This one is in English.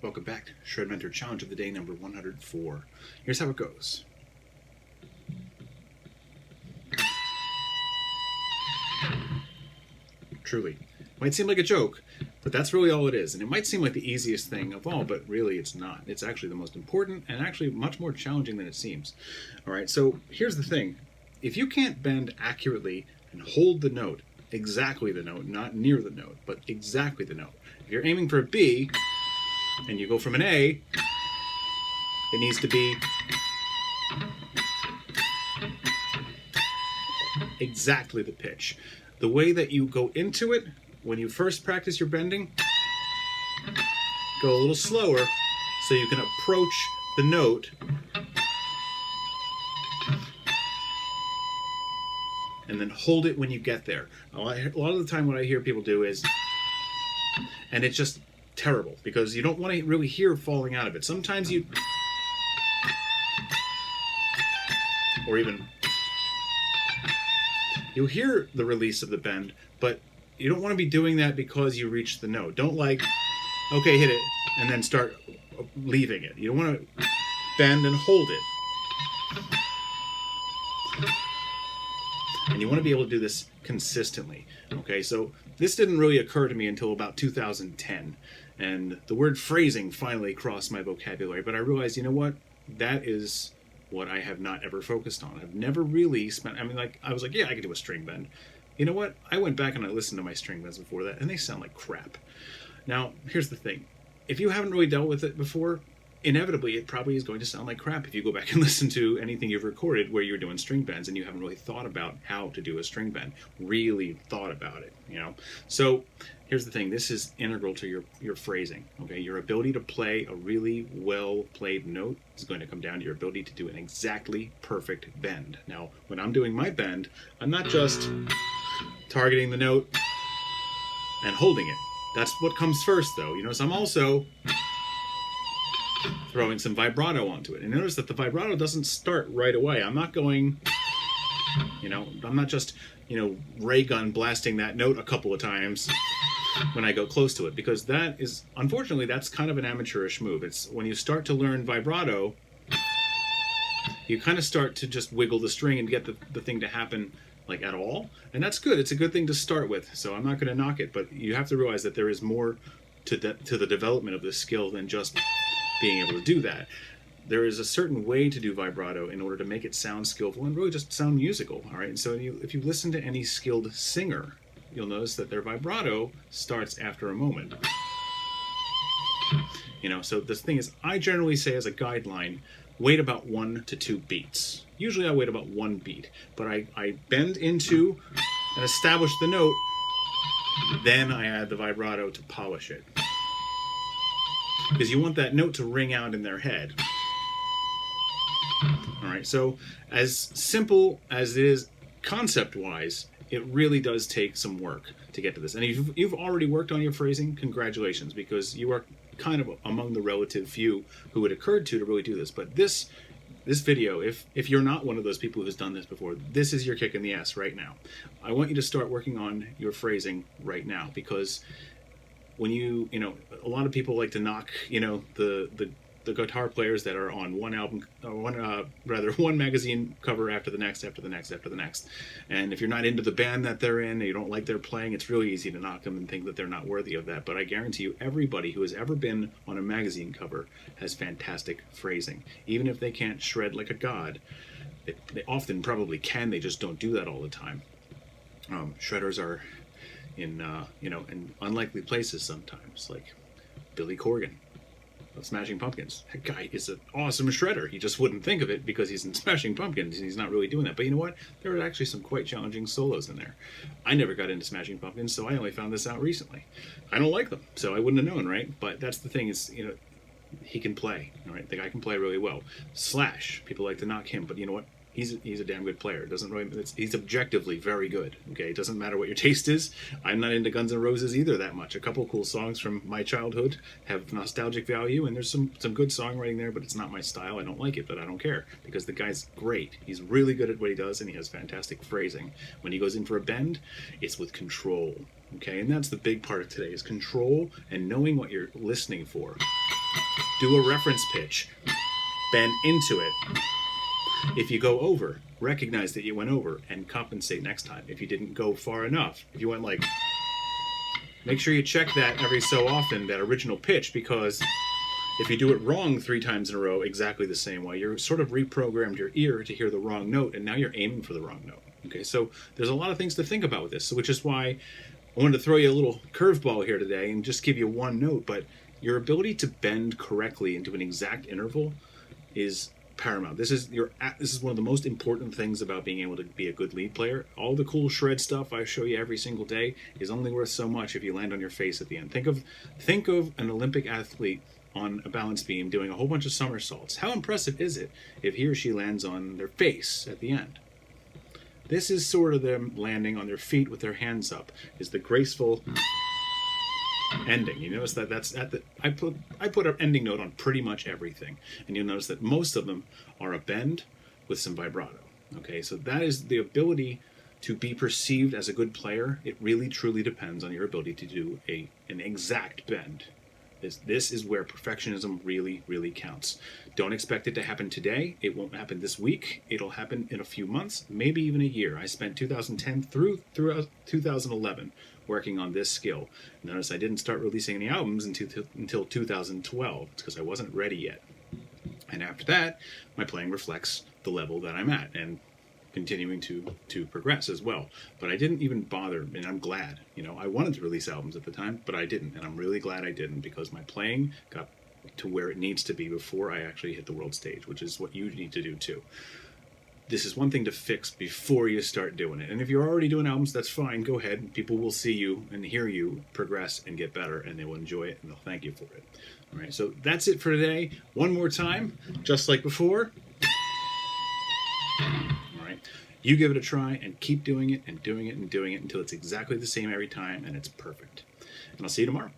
Welcome back to ShredMentor Challenge of the Day number 104. Here's how it goes. Truly. Might seem like a joke, but that's really all it is. And it might seem like the easiest thing of all, but really it's not. It's actually the most important and actually much more challenging than it seems. All right, so here's the thing. If you can't bend accurately and hold the note, exactly the note, not near the note, but exactly the note. If you're aiming for a B and you go from an A, it needs to be exactly the pitch. The way that you go into it, when you first practice your bending, go a little slower so you can approach the note and then hold it when you get there. A lot of the time what I hear people do is, and it's just terrible because you don't want to really hear falling out of it. Sometimes you, or even, you'll hear the release of the bend, but you don't want to be doing that because you reached the note. Don't like, okay, hit it, and then start leaving it. You don't want to bend and hold it. And you want to be able to do this consistently. Okay, so this didn't really occur to me until about 2010. And the word phrasing finally crossed my vocabulary. But I realized, you know what? That is what I have not ever focused on. I've never really spent, I was like, yeah, I could do a string bend. You know what? I went back and I listened to my string bends before that, and they sound like crap. Now, here's the thing. If you haven't really dealt with it before, inevitably it probably is going to sound like crap if you go back and listen to anything you've recorded where you're doing string bends and you haven't really thought about how to do a string bend, really thought about it, you know? So here's the thing. This is integral to your phrasing, okay? Your ability to play a really well played note is going to come down to your ability to do an exactly perfect bend. Now, when I'm doing my bend, I'm not just targeting the note and holding it. That's what comes first, though. You know, so I'm also throwing some vibrato onto it. And notice that the vibrato doesn't start right away. I'm not going, I'm not just, ray gun blasting that note a couple of times when I go close to it, because that is, unfortunately, that's kind of an amateurish move. It's when you start to learn vibrato, you kind of start to just wiggle the string and get the thing to happen like at all. And that's good. It's a good thing to start with. So I'm not going to knock it, but you have to realize that there is more to the development of this skill than just being able to do that. There is a certain way to do vibrato in order to make it sound skillful and really just sound musical. All right. And so if you listen to any skilled singer, you'll notice that their vibrato starts after a moment. So the thing is, I generally say as a guideline, wait about 1 to 2 beats. Usually I wait about 1 beat, but I bend into and establish the note, then I add the vibrato to polish it. Because you want that note to ring out in their head. All right, so as simple as it is concept-wise, it really does take some work to get to this. And if you've already worked on your phrasing, congratulations, because you are kind of among the relative few who it occurred to really do this. But this video, if you're not one of those people who's done this before, this is your kick in the ass right now. I want you to start working on your phrasing right now, because when a lot of people like to knock, the guitar players that are on one magazine cover after the next. And if you're not into the band that they're in, and you don't like their playing, it's really easy to knock them and think that they're not worthy of that. But I guarantee you, everybody who has ever been on a magazine cover has fantastic phrasing. Even if they can't shred like a god, they often probably can, they just don't do that all the time. Shredders are in unlikely places sometimes, like Billy Corgan of Smashing Pumpkins. That guy is an awesome shredder. He just wouldn't think of it because he's in Smashing Pumpkins and he's not really doing that. But you know what? There are actually some quite challenging solos in there. I never got into Smashing Pumpkins, so I only found this out recently. I don't like them, so I wouldn't have known, right? But that's the thing is, he can play, all right? The guy can play really well. Slash, people like to knock him, but you know what? He's a damn good player. It doesn't really, he's objectively very good. Okay, it doesn't matter what your taste is. I'm not into Guns N' Roses either that much. A couple cool songs from my childhood have nostalgic value, and there's some good songwriting there, but it's not my style. I don't like it, but I don't care because the guy's great. He's really good at what he does, and he has fantastic phrasing. When he goes in for a bend, it's with control. Okay, and that's the big part of today is control and knowing what you're listening for. Do a reference pitch. Bend into it. If you go over, recognize that you went over and compensate next time. If you didn't go far enough, if you went like, make sure you check that every so often, that original pitch, because if you do it wrong 3 times in a row exactly the same way, you're sort of reprogrammed your ear to hear the wrong note, and now you're aiming for the wrong note. Okay, so there's a lot of things to think about with this, which is why I wanted to throw you a little curveball here today and just give you one note, but your ability to bend correctly into an exact interval is paramount. This is one of the most important things about being able to be a good lead player. All the cool shred stuff I show you every single day is only worth so much if you land on your face at the end. Think of an Olympic athlete on a balance beam doing a whole bunch of somersaults. How impressive is it if he or she lands on their face at the end? This is sort of them landing on their feet with their hands up, is the graceful ending. You notice that that's at the I put an ending note on pretty much everything, and you'll notice that most of them are a bend with some vibrato. Okay, so that is the ability to be perceived as a good player. It really truly depends on your ability to do an exact bend. This is where perfectionism really, really counts. Don't expect it to happen today. It won't happen this week. It'll happen in a few months, maybe even a year. I spent 2010 throughout 2011 working on this skill. Notice I didn't start releasing any albums until 2012. It's because I wasn't ready yet. And after that, my playing reflects the level that I'm at, and continuing to progress as well. But I didn't even bother, and I'm glad. I wanted to release albums at the time, but I didn't, and I'm really glad I didn't, because my playing got to where it needs to be before I actually hit the world stage, which is what you need to do too. This is one thing to fix before you start doing it. And if you're already doing albums, that's fine. Go ahead. People will see you and hear you progress and get better, and they will enjoy it, and they'll thank you for it. All right, so that's it for today. One more time, just like before. All right, you give it a try and keep doing it and doing it and doing it until it's exactly the same every time and it's perfect. And I'll see you tomorrow.